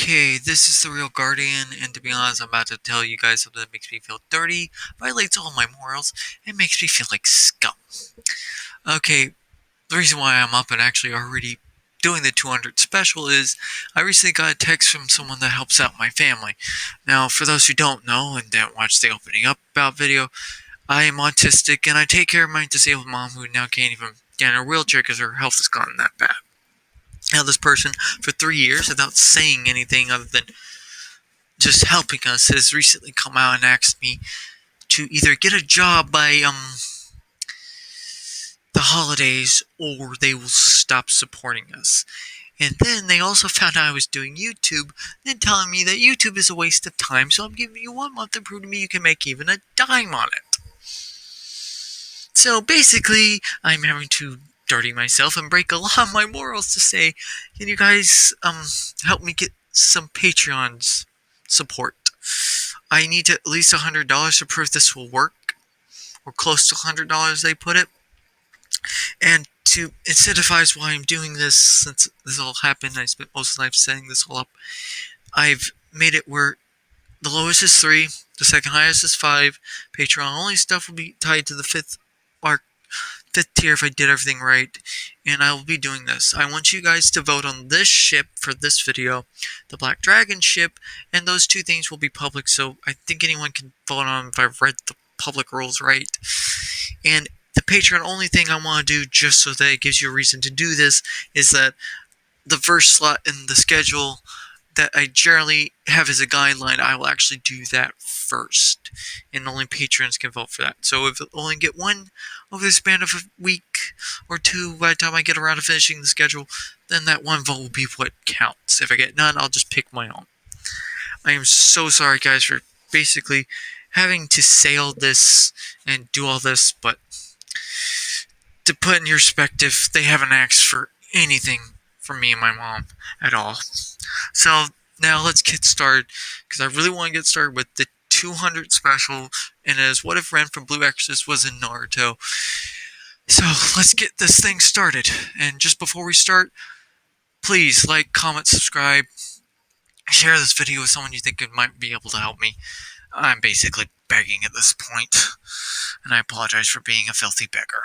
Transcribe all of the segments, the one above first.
Okay, this is the Real Guardian, and to be honest, I'm about to tell you guys something that makes me feel dirty, violates all my morals, and makes me feel like scum. Okay, the reason why I'm up and actually already doing the 200 special is I recently got a text from someone that helps out my family. Now, for those who don't know and didn't watch the opening up about video, I am autistic and I take care of my disabled mom who now can't even get in a wheelchair because her health has gotten that bad. Now, this person, for 3 years, without saying anything other than just helping us, has recently come out and asked me to either get a job by the holidays or they will stop supporting us. And then they also found out I was doing YouTube, then telling me that YouTube is a waste of time, so I'm giving you 1 month to prove to me you can make even a dime on it. So basically, I'm having to dirty myself and break a lot of my morals to say, can you guys help me get some Patreon's support? I need at least $100 to prove this will work, or close to $100 they put it. And to incentivize why I'm doing this, since this all happened, I spent most of the life setting this all up, I've made it where the lowest is 3, the second highest is 5, Patreon only stuff will be tied to the 5th tier if I did everything right, and I will be doing this. I want you guys to vote on this ship for this video, the Black Dragon ship, and those 2 things will be public, so I think anyone can vote on them if I've read the public rules right. And the Patreon only thing I want to do, just so that it gives you a reason to do this, is that the first slot in the schedule that I generally have as a guideline, I will actually do that first, and only patrons can vote for that. So if I only get 1 over the span of a week or 2 by the time I get around to finishing the schedule, then that 1 vote will be what counts. If I get none, I'll just pick my own. I am so sorry, guys, for basically having to say all this and do all this, but to put in your perspective, they haven't asked for anything from me and my mom at all. So now let's get started, because I really want to get started with the 200 special, and as What If Ren from Blue Exorcist was in Naruto. So let's get this thing started. And just before we start, please like, comment, subscribe, share this video with someone you think might be able to help me. I'm basically begging at this point, and I apologize for being a filthy beggar.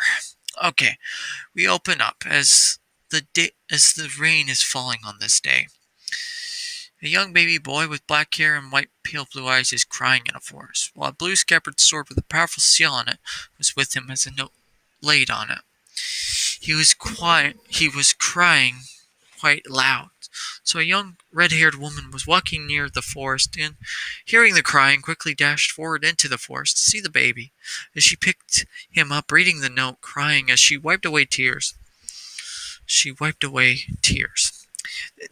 Okay, we open up as the rain is falling on this day. A young baby boy with black hair and white pale blue eyes is crying in a forest, while a blue scabbard sword with a powerful seal on it was with him as a note laid on it. He was crying quite loud. So a young red-haired woman was walking near the forest and, hearing the crying, quickly dashed forward into the forest to see the baby. As she picked him up, reading the note, crying as she wiped away tears.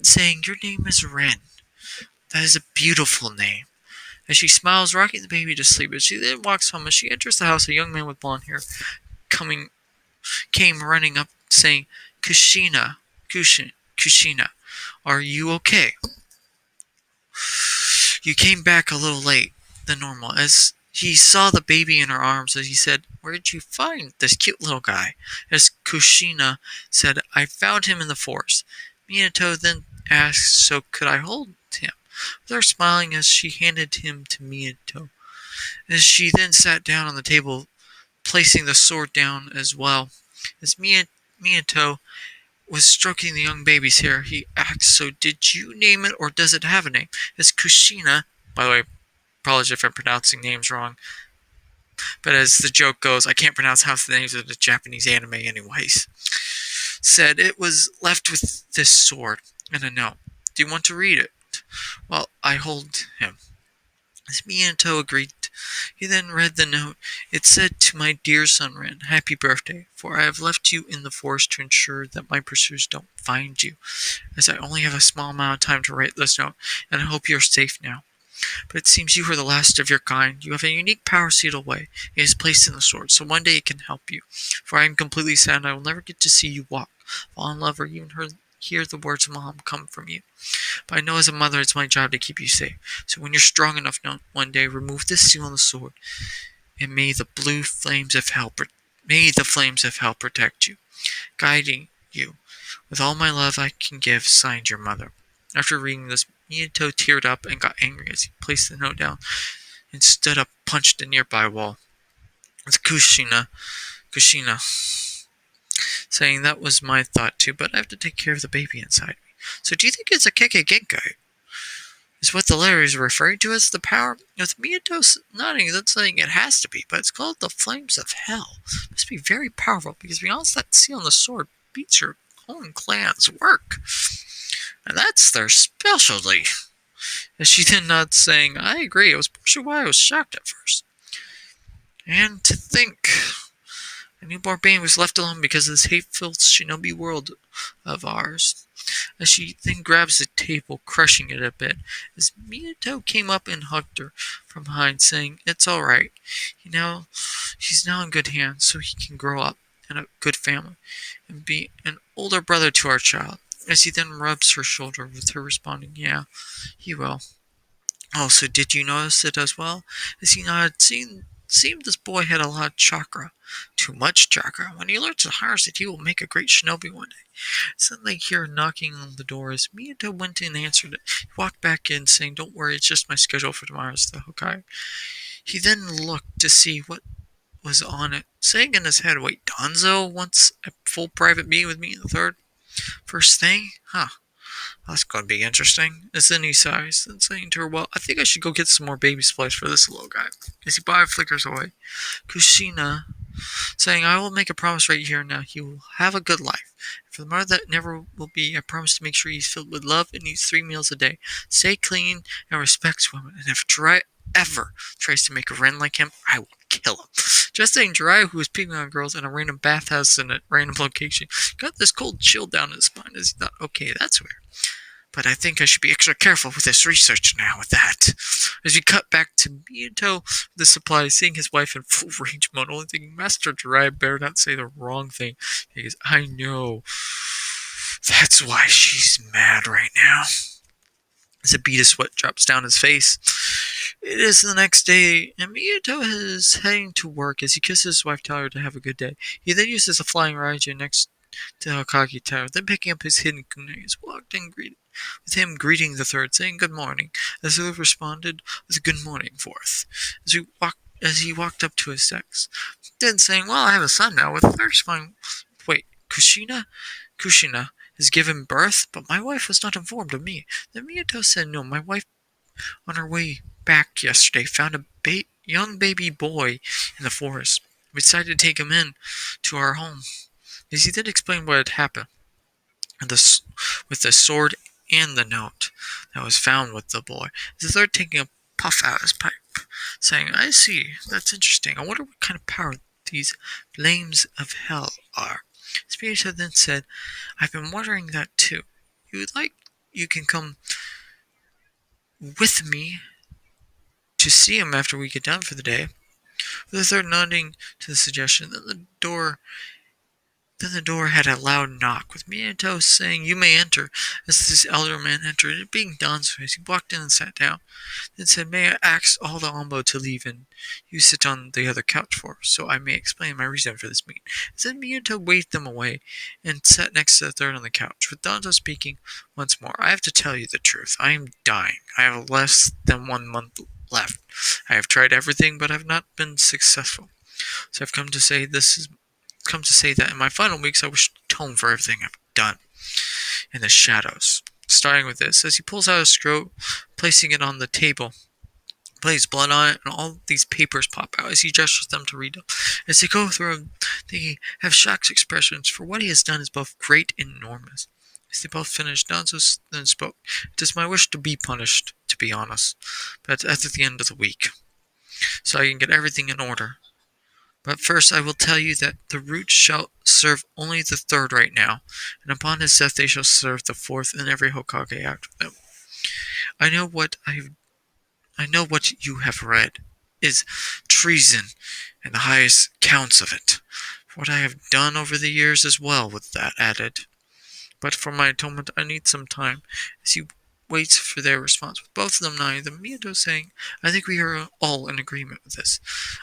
Saying, "Your name is Ren. That is a beautiful name." As she smiles, rocking the baby to sleep, as she then walks home. As she enters the house, a young man with blonde hair came running up, saying, Kushina, are you okay? You came back a little late than normal. As he saw the baby in her arms, as he said, "Where did you find this cute little guy?" As Kushina said, "I found him in the forest." Minato then asked, "So could I hold him?" With her smiling as she handed him to Minato. As she then sat down on the table, placing the sword down as well. As Minato was stroking the young baby's hair, he asked, "So did you name it, or does it have a name?" As Kushina, by the way, apologize if I'm pronouncing names wrong, but as the joke goes, I can't pronounce half the names of the Japanese anime anyways, said it was left with this sword and a note. "Do you want to read it?" "Well, I hold him." As Minato agreed, he then read the note. It said, "To my dear son Ren, happy birthday, for I have left you in the forest to ensure that my pursuers don't find you, as I only have a small amount of time to write this note, and I hope you are safe now. But it seems you are the last of your kind. You have a unique power sealed away. It is placed in the sword, so one day it can help you. For I am completely sad I will never get to see you walk, fall in love, or even hear the words 'Mom' come from you. But I know as a mother it's my job to keep you safe. So when you're strong enough, one day remove this seal on the sword, and may the flames of hell protect you, guiding you with all my love I can give. Signed, your mother." After reading this, Minato teared up and got angry as he placed the note down and stood up, punched a nearby wall. It's Kushina, saying that was my thought too, but I have to take care of the baby inside me. So do you think it's a Keke Genkai? Is what the letter is referring to as the power? With Miyato nodding, that's saying it has to be, but it's called the Flames of Hell. It must be very powerful, because to be honest, that seal on the sword beats your own clan's work. And that's their specialty. As she then nods, saying, I agree, it was partially why I was shocked at first. And to think, a newborn baby was left alone because of this hate-filled shinobi world of ours. As she then grabs the table, crushing it a bit, as Minato came up and hugged her from behind, saying, It's alright. He's now in good hands, so he can grow up in a good family and be an older brother to our child. As he then rubs her shoulder, with her responding, Yeah, he will. Also, did you notice it as well? As he nodded, seemed this boy had a lot of chakra. Too much chakra. When he learns to harness it, he will make a great shinobi one day. Suddenly they hear knocking on the door as Minato went in and answered it. He walked back in, saying, Don't worry, it's just my schedule for tomorrow as the Hokage. He then looked to see what was on it, saying in his head, Wait, Danzo wants a full private meeting with me in the third? First thing? Huh. That's gonna be interesting. As then he sighs, then saying to her, Well, I think I should go get some more baby supplies for this little guy. As he flickers away, Kushina saying, I will make a promise right here and now. He will have a good life. For the mother that never will be, I promise to make sure he's filled with love and eats 3 meals a day. Stay clean and respects women. And if Jiraiya ever tries to make a friend like him, I will kill him. Just saying, Jiraiya, who was picking on girls in a random bathhouse in a random location, got this cold chill down his spine as he thought, okay, that's weird. But I think I should be extra careful with this research now with that. As we cut back to Minato, the supply, seeing his wife in full range mode, only thinking, Master Jiraiya better not say the wrong thing. Because I know that's why she's mad right now. As a bead of sweat drops down his face. It is the next day, and Minato is heading to work as he kisses his wife, telling her to have a good day. He then uses a flying raiju next to Hokage Tower, then picking up his hidden kunais, walked and greeted with him greeting the third, saying good morning, as the responded with a good morning fourth, as he walked up to his desk, then saying, Well, I have a son now, with the third responding, Wait, Kushina has given birth, but my wife was not informed of me. Then Minato said, No, my wife, on her way back yesterday, found a young baby boy in the forest. We decided to take him in to our home. As he then explained what had happened, and with the sword and the note that was found with the boy. The third taking a puff out of his pipe, saying, I see, that's interesting. I wonder what kind of power these flames of hell are. Spirita then said, I've been wondering that too. You can come with me to see him after we get done for the day. The third nodding to the suggestion. Then the door had a loud knock, with Minato saying, You may enter, as this elder man entered, it being Danzo, as he walked in and sat down. Then said, May I ask all the Ambo to leave and you sit on the other couch for, so I may explain my reason for this meeting. Then Minato waved them away and sat next to the third on the couch, with Danzo speaking once more. I have to tell you the truth. I am dying. I have less than 1 month left. I have tried everything, but have not been successful. So I've come to say that in my final weeks I wish to atone for everything I've done in the shadows. Starting with this, as he pulls out his scroll, placing it on the table, plays blood on it, and all these papers pop out as he gestures them to read them. As they go through them, they have shocked expressions, for what he has done is both great and enormous. As they both finished, Danzo then spoke. It is my wish to be punished, to be honest, but at the end of the week, so I can get everything in order. But first I will tell you that the root shall serve only the third right now, and upon his death they shall serve the fourth in every Hokage after them. I know what you have read is treason, and the highest counts of it. What I have done over the years as well with that added. But for my atonement I need some time, as he waits for their response, with both of them nodding, the Minato saying, I think we are all in agreement with this.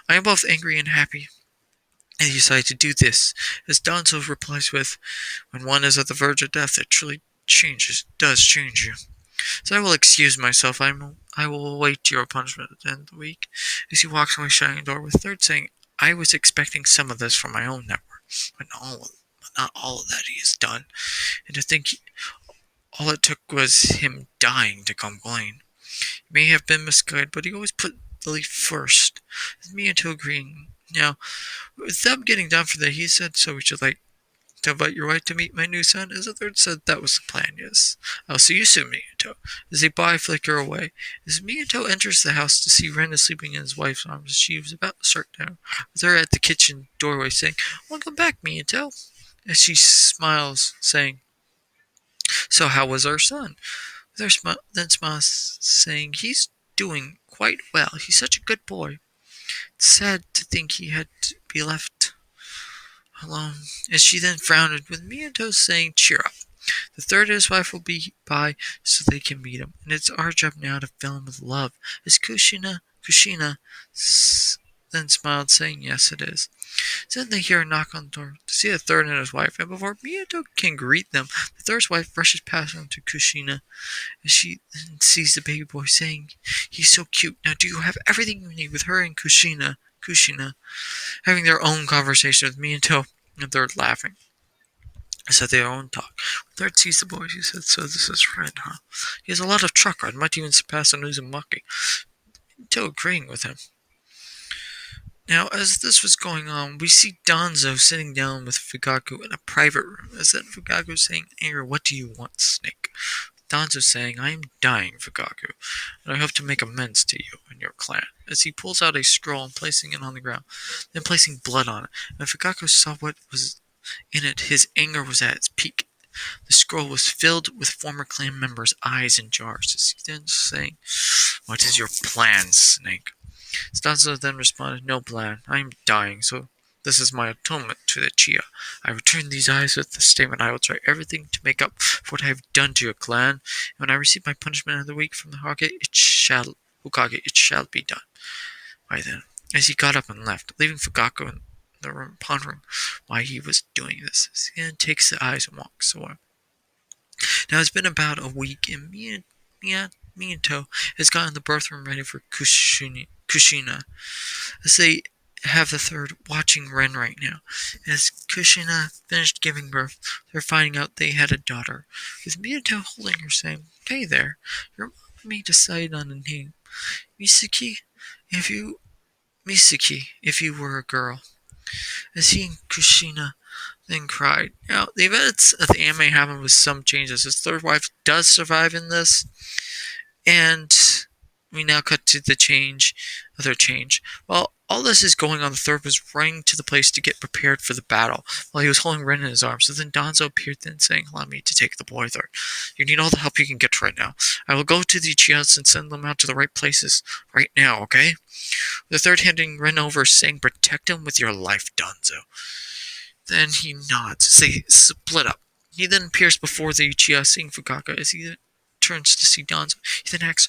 I am both angry and happy. And he decided to do this, as Danzo replies with, When one is at the verge of death, it truly does change you. So I will excuse myself. I will await your punishment at the end of the week. As he walks away, shutting the door with third, saying, I was expecting some of this from my own network, but not all of that he has done. And to think all it took was him dying to complain. He may have been misguided, but he always put the leaf first. With me into agreeing. Now, with them getting down for that, he said, so we should to invite your wife to meet my new son. As the third said, that was the plan, yes. I'll see you soon, Miyato. As they flicker away. As Miyato enters the house to see Ren is sleeping in his wife's arms, she was about to start down, with her at the kitchen doorway saying, Welcome back, Miyato. As she smiles, saying, So how was our son? With her then smiles, saying, He's doing quite well. He's such a good boy. It's sad to think he had to be left alone. As she then frowned, with Miyato saying, Cheer up. The third and his wife will be by so they can meet him, and it's our job now to fill him with love. As Kushina then smiled, saying, Yes, it is. Then they hear a knock on the door to see the third and his wife, and before Miyato can greet them, the third's wife rushes past him to Kushina, as she then sees the baby boy, saying, He's so cute. Now do you have everything you need? With her and Kushina having their own conversation with Miyato, and the third laughing. Said their own talk. Third sees the boy, she said, So this is Red, huh? He has a lot of truck ride, might even surpass Uzumaki. Miyato agreeing with him. Now, as this was going on, we see Danzo sitting down with Fugaku in a private room. As then Fugaku saying, Air, what do you want, Snake? Danzo saying, I am dying, Fugaku, and I hope to make amends to you and your clan. As he pulls out a scroll and placing it on the ground, then placing blood on it, and Fugaku saw what was in it, his anger was at its peak. The scroll was filled with former clan members' eyes and jars. As he then saying, What is your plan, Snake? Danzo then responded, No plan. I am dying, so this is my atonement to the Chia. I return these eyes with the statement I will try everything to make up for what I have done to your clan. And when I receive my punishment of the week from the Hokage, it shall be done. By then, as he got up and left, leaving Fugaku in the room pondering why he was doing this. As he then takes the eyes and walks away. Now it's been about a week, and Miyato has gotten the birth room ready for Kushina, as they have the third watching Ren right now. As Kushina finished giving birth, they're finding out they had a daughter, with Miyato holding her saying, Hey there, your mom and me decided on a name. Misaki, if you were a girl. As he and Kushina then cried. Now, the events of the anime happen with some changes. His third wife does survive in this, and we now cut to the other change. While all this is going on, the third was running to the place to get prepared for the battle, while he was holding Ren in his arms. So then Danzo appeared then saying, Allow me to take the boy third. You need all the help you can get right now. I will go to the Chias and send them out to the right places right now, okay? The third handing Ren over, saying, Protect him with your life, Danzo. Then he nods as they split up. He then appears before the Uchiha, seeing Fugaku as he turns to see Danzo. He then asks,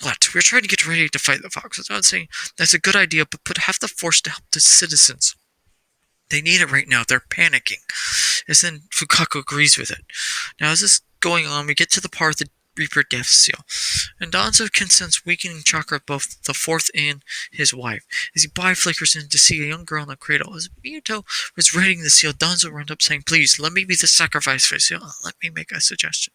What? We're trying to get ready to fight the foxes. I was saying, That's a good idea, but put half the force to help the citizens. They need it right now. They're panicking. As then Fugaku agrees with it. Now, as this is going on, we get to the part of the Reaper Death Seal, and Danzo can sense weakening chakra of both the fourth and his wife. As he flickers in to see a young girl in the cradle. As Miyato was reading the seal, Danzo runs up saying, Please, let me be the sacrifice for the seal. Let me make a suggestion.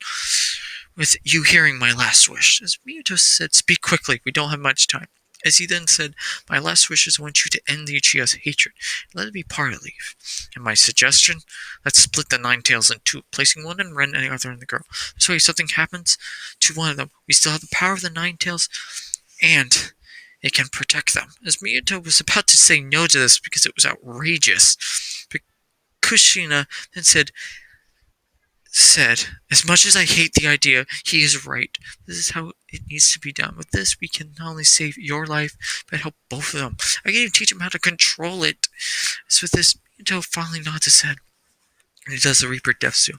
With you hearing my last wish. As Miyato said, Speak quickly, we don't have much time. As he then said, My last wish is I want you to end the Uchiha's hatred. Let it be part of leave. And my suggestion? Let's split the nine tails in two, placing one in Ren and the other in the girl. This way if something happens to one of them, we still have the power of the nine tails, and it can protect them. As Miyato was about to say no to this because it was outrageous, but Kushina then said, As much as I hate the idea, he is right. This is how it needs to be done. With this, we can not only save your life, but help both of them. I can even teach him how to control it. So with this, Miyato finally nods his head. And he does the Reaper Death Seal.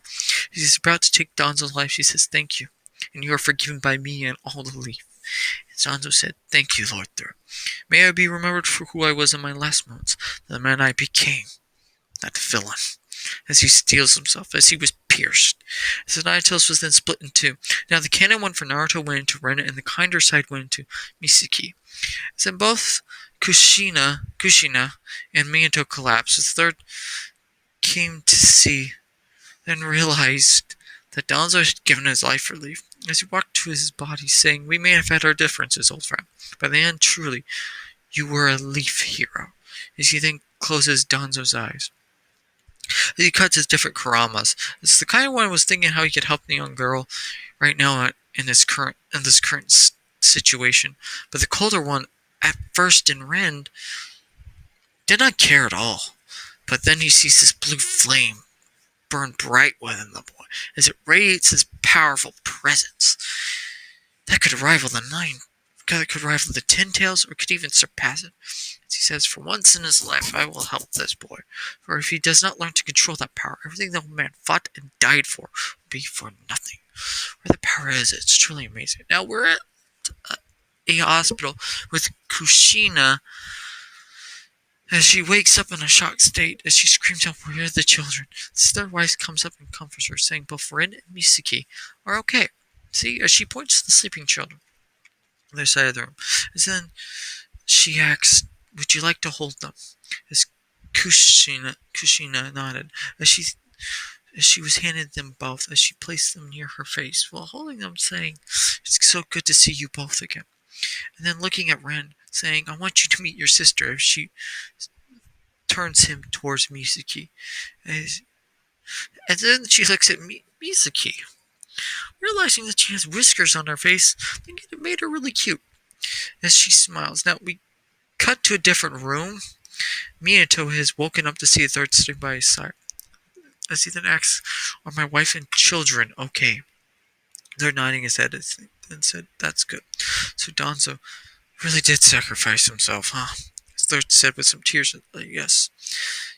As he's about to take Danzo's life, she says, Thank you. And you are forgiven by me and all the leaf. And Danzo said, Thank you, Lord Thur. May I be remembered for who I was in my last moments, the man I became. That villain. as he steels himself, as he was pierced. As the Nine Tails was then split in two. Now the canon one for Naruto went into Ren, and the kinder side went into Misaki. As then both Kushina and Minato collapsed, as the third came to see, then realized that Danzo had given his life for leave. As he walked to his body, saying, "We may have had our differences, old friend, but in the end, truly, you were a leaf hero." As he then closes Danzo's eyes. As he cuts his different Karamas. It's the kind of one who was thinking how he could help the young girl right now in this current situation. But the colder one, at first in Ren, did not care at all. But then he sees this blue flame burn bright within the boy, as it radiates his powerful presence. That could rival the Ten Tails, or could even surpass it. As he says, "For once in his life, I will help this boy. For if he does not learn to control that power, everything the old man fought and died for will be for nothing." Where the power is, it's truly amazing. Now we're at a hospital with Kushina, as she wakes up in a shocked state, as she screams out, "Where are the children?" His third wife comes up and comforts her, saying both Rin and Misaki are okay. See, as she points to the sleeping children on their side of the room. As then she asks, "Would you like to hold them?" As Kushina nodded, as she was handed them both, as she placed them near her face, while holding them, saying, "It's so good to see you both again." And then looking at Ren, saying, "I want you to meet your sister," as she turns him towards Misaki. And then she looks at Misaki, realizing that she has whiskers on her face, thinking it made her really cute, as she smiles. Now we cut to a different room. Minato has woken up to see a third sitting by his side. As he then asks, "Are my wife and children okay?" They're nodding his head and said, "That's good." So Danzo really did sacrifice himself, huh? His third said with some tears, "Yes,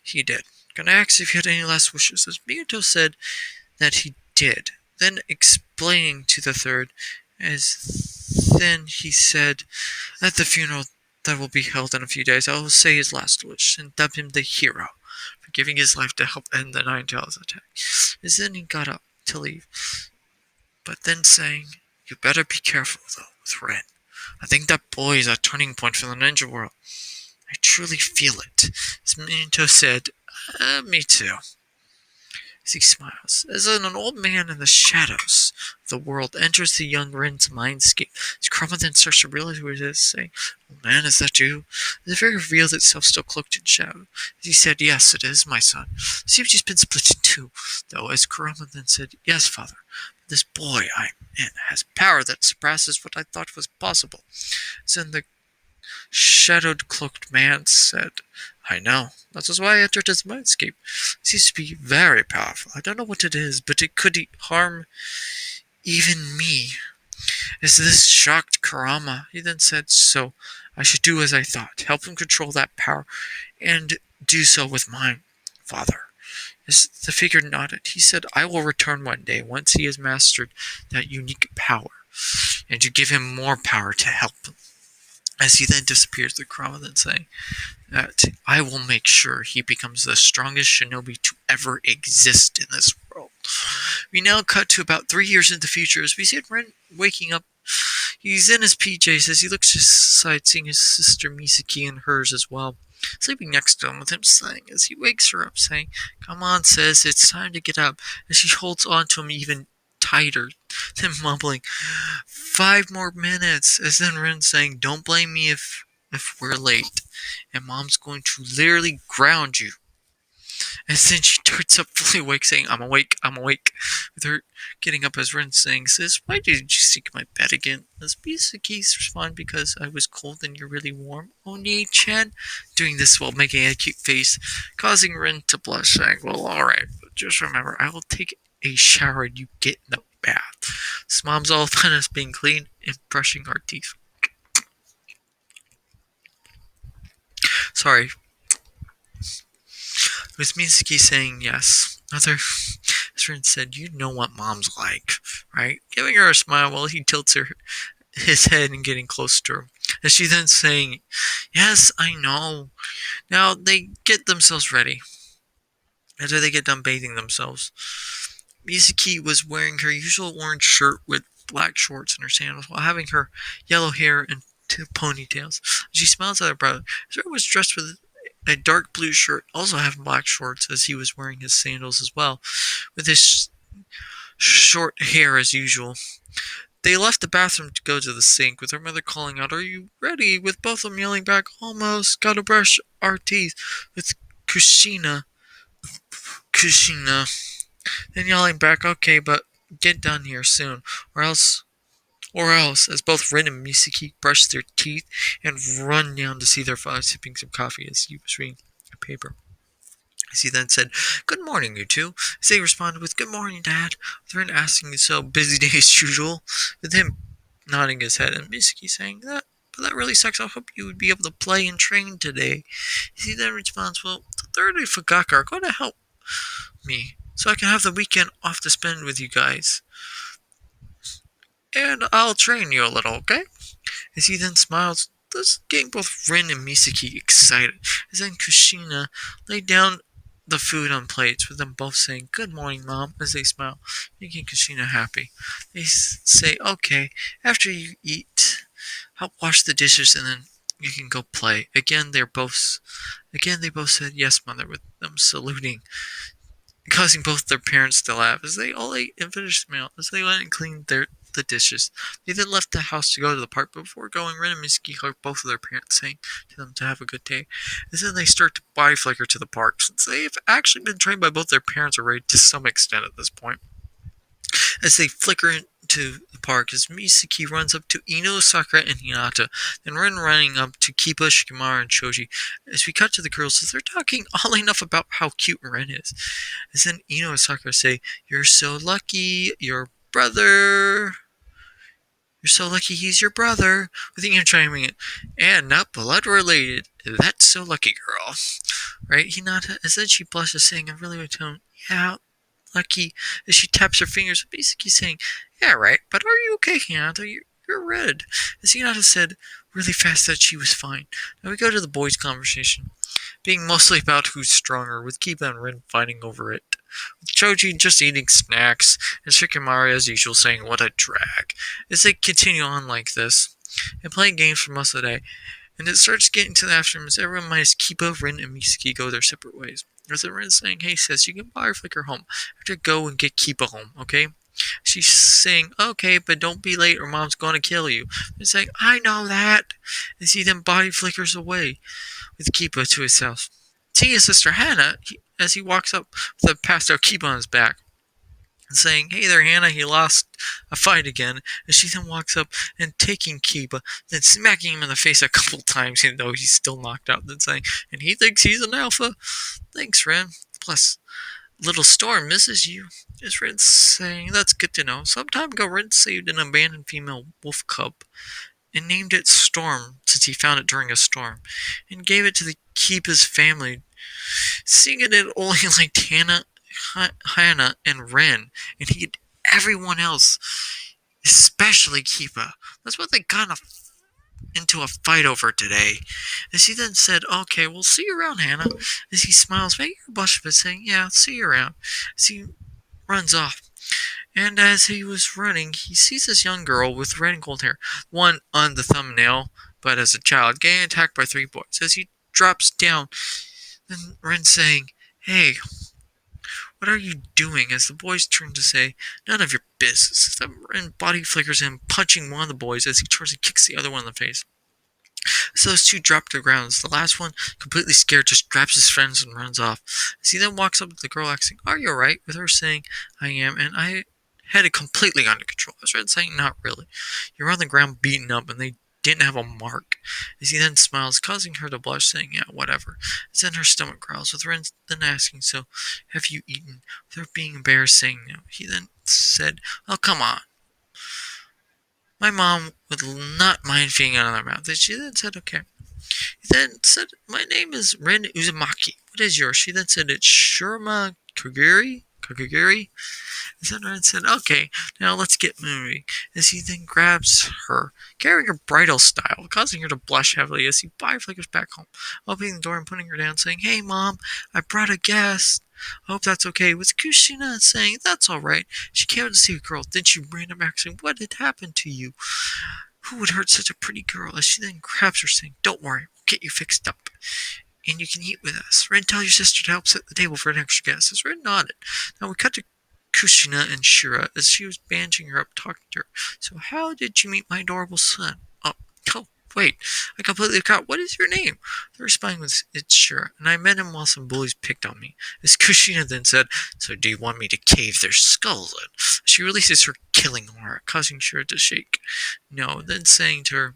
he did. Gonna ask if you had any last wishes." As Minato said that he did, then explaining to the third, as then he said, "At the funeral that will be held in a few days, I will say his last wish and dub him the hero for giving his life to help end the Nine Tails attack." As then he got up to leave, but then saying, "You better be careful though with Ren. I think that boy is a turning point for the ninja world. I truly feel it." As Minato said, "Me too." As he smiles, as an old man in the shadows of the world enters the young Ren's mindscape, as Kurama then starts to realize what it is, saying, "Old man, is that you?" The figure reveals itself still cloaked in shadow. As he said, "Yes, it is, my son." Seems he's been split in two, though, as Kurama then said, "Yes, father. This boy I'm in has power that surpasses what I thought was possible." As then the shadowed cloaked man said, "I know. That is why I entered his mindscape. It seems to be very powerful. I don't know what it is, but it could harm even me." As this shocked Kurama, he then said, "So I should do as I thought, help him control that power, and do so with mine, father." As the figure nodded, he said, "I will return one day, once he has mastered that unique power, and to give him more power to help him." As he then disappears, the Kurama then saying that, "I will make sure he becomes the strongest shinobi to ever exist in this world." We now cut to about 3 years into the future, as we see Ren waking up. He's in his PJs as he looks to his side, seeing his sister Misaki and hers as well, sleeping next to him, with him saying, as he wakes her up, saying, "Come on, sis, it's time to get up," as she holds on to him even tighter, then mumbling, "5 more minutes," as then Ren saying, "Don't blame me if we're late, and mom's going to literally ground you." And then she turns up fully awake, saying, I'm awake, with her getting up as Ren saying, "Sis, why did you seek my bed again?" As Misaki's respond, "Because I was cold and you're really warm, Oni-chan," doing this while making a cute face, causing Ren to blush, saying, "Well, alright, but just remember, I will take a shower and you get in the bath." So mom's all upon us being clean and brushing our teeth. Sorry. It was Misaki saying yes. Other friend said, "You know what mom's like, right?" Giving her a smile while he tilts his head and getting close to her. As she then saying, "Yes, I know." Now they get themselves ready. after they get done bathing themselves. Misaki was wearing her usual orange shirt with black shorts and her sandals while having her yellow hair and two ponytails. She smiles at her brother. His brother was dressed with a dark blue shirt, also having black shorts, as he was wearing his sandals as well, with his short hair as usual. They left the bathroom to go to the sink, with her mother calling out, "Are you ready?" with both of them yelling back, "Almost. Gotta brush our teeth," with Kushina. Kushina. Then yelling back, "Okay, but get done here soon, or else." Or else, as both Rin and Misaki brushed their teeth and run down to see their father sipping some coffee as he was reading a paper. As he then said, "Good morning, you two." As they responded with, "Good morning, Dad," with Rin asking, "So busy day as usual?" with him nodding his head, and Misaki saying, "But that really sucks. I hope you would be able to play and train today." As he then responds, "Well, the third and Fugaka are going to help me, so I can have the weekend off to spend with you guys. And I'll train you a little, okay?" As he then smiles, thus getting both Rin and Misaki excited. As then Kushina laid down the food on plates, with them both saying, "Good morning, Mom," as they smile, making Kushina happy. They say, "Okay, after you eat, help wash the dishes and then you can go play." Again they both said, "Yes, Mother," with them saluting, causing both their parents to laugh as they all ate and finished the meal. As they went and cleaned the dishes, they then left the house to go to the park. But before going, Ren and Misaki hugged both of their parents, saying to them to have a good day. And then they start to body flicker to the park, since they've actually been trained by both their parents already to some extent at this point. As they flicker into the park, as Misaki runs up to Ino, Sakura, and Hinata, then Ren running up to Kiba, Shikamaru, and Shoji. As we cut to the girls, as they're talking all enough about how cute Ren is. As then Ino and Sakura say, "You're so lucky, your brother. You're so lucky he's your brother," with Ino chiming in, "And not blood related. That's so lucky, girl." Right, Hinata? As then she blushes, saying in a really weird tone, "Yeah, lucky," as she taps her fingers, basically saying, "Yeah, right, but are you okay, Hinata? You're red." As Hinata said really fast that she was fine. Now we go to the boys' conversation, being mostly about who's stronger, with Kiba and Rin fighting over it, with Choji just eating snacks, and Shikamaru as usual saying, "What a drag," as they continue on like this, and playing games for most of the day. And it starts getting to the afternoon as everyone minus Kiba, Rin, and Misaki go their separate ways. As Rin's saying, "Hey, sis, you can buy her flicker home. I have to go and get Kiba home, okay?" She's saying, "Okay, but don't be late or Mom's going to kill you." He's saying, "I know that." And see them body flickers away with Kiba to his house. Seeing his sister Hannah, as he walks up with a passed out Kiba on his back, and saying, "Hey there, Hannah, he lost a fight again." And she then walks up and taking Kiba, then smacking him in the face a couple times, even though he's still knocked out, then saying, "And he thinks he's an alpha. Thanks, Ren. Plus, little Storm misses you." As Ren's saying, "That's good to know. Some time ago, Ren saved an abandoned female wolf cub and named it Storm since he found it during a storm, and gave it to the Kiba's family. Seeing it only liked Hannah and Ren, and he had everyone else, especially Kiba. That's what they got into a fight over today." As he then said, "Okay, we'll see you around, Hannah." As he smiles, making her blush a bit, saying, "Yeah, I'll see you around." As he runs off. And as he was running, he sees this young girl with red and gold hair, one on the thumbnail, but as a child, getting attacked by three boys. As he drops down, then Ren saying, "Hey, what are you doing?" As the boys turn to say, "None of your business." Then Ren body flickers him, punching one of the boys as he turns and kicks the other one in the face. So those two drop to the ground. As the last one, completely scared, just grabs his friends and runs off. As he then walks up to the girl asking, "Are you alright?" with her saying, "I am, and I had it completely under control." As Red saying, "Not really. You're on the ground beaten up, and they didn't have a mark." As he then smiles, causing her to blush, saying, "Yeah, whatever." As then her stomach growls, with Ren then asking, "So, have you eaten?" with her being embarrassed, saying no. He then said, "Oh, come on. My mom would not mind feeding another mouth." And she then said, "Okay." He then said, "My name is Ren Uzumaki. What is yours?" She then said, "It's Shurma Kaguri." Kakagiri? And then Ren said, okay, now let's get moving. As he then grabs her, carrying her bridal style, causing her to blush heavily as he flickers back home, opening the door and putting her down, saying, hey mom, I brought a guest. I hope that's okay. With Kushina saying, that's alright. She came to see a girl. Then she ran back saying, what had happened to you? Who would hurt such a pretty girl? As she then grabs her, saying, don't worry, we'll get you fixed up. And you can eat with us. Ren, tell your sister to help set the table for an extra guest. As Ren nodded. Now we cut to Kushina and Shira as she was bandaging her up, talking to her. So how did you meet my adorable son? Oh, wait, I completely forgot. What is your name? The responding was, it's Shira, and I met him while some bullies picked on me. As Kushina then said, so do you want me to cave their skulls in? She releases her killing aura, causing Shira to shake. No, then saying to her,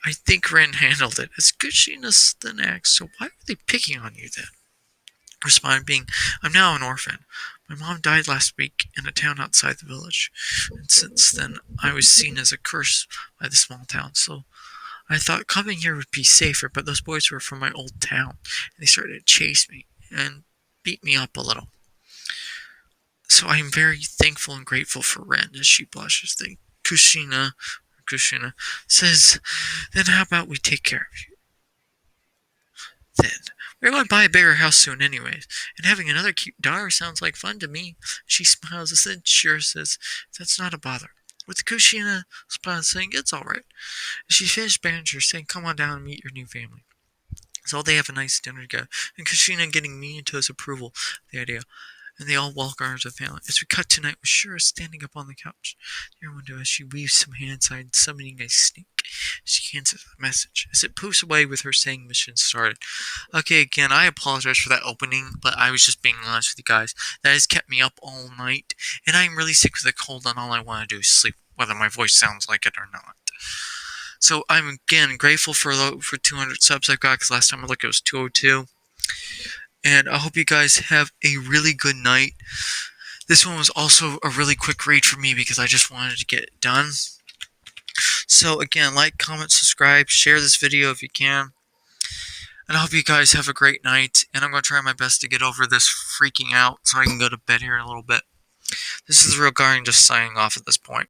I think Ren handled it. As Kushina then asks, so why were they picking on you then? Responded being, I'm now an orphan. My mom died last week in a town outside the village, and since then I was seen as a curse by the small town, so I thought coming here would be safer, but those boys were from my old town, and they started to chase me and beat me up a little. So I am very thankful and grateful for Ren, as she blushes. Then Kushina says, then how about we take care of you? Then we're going to buy a bigger house soon anyways, and having another cute daughter sounds like fun to me. She smiles and then Shira says, that's not a bother. With Kushina saying, it's alright. She finished bandaging her, saying, come on down and meet your new family. So they have a nice dinner together, and Kushina getting me into his approval of the idea. And they all welcome her as a family. As we cut tonight with Shira standing up on the couch near a window as she weaves some hand inside, summoning a snake. She hands us a message as it poofs away with her saying mission started. Okay, again, I apologize for that opening, but I was just being honest with you guys. That has kept me up all night, and I'm really sick with a cold, and all I want to do is sleep, whether my voice sounds like it or not. So I'm again grateful for 200 subs I've got, because last time I looked it was 202. And I hope you guys have a really good night. This one was also a really quick read for me because I just wanted to get it done. So again, like, comment, subscribe, share this video if you can. And I hope you guys have a great night. And I'm going to try my best to get over this freaking out so I can go to bed here in a little bit. This is the Real Guardian just signing off at this point.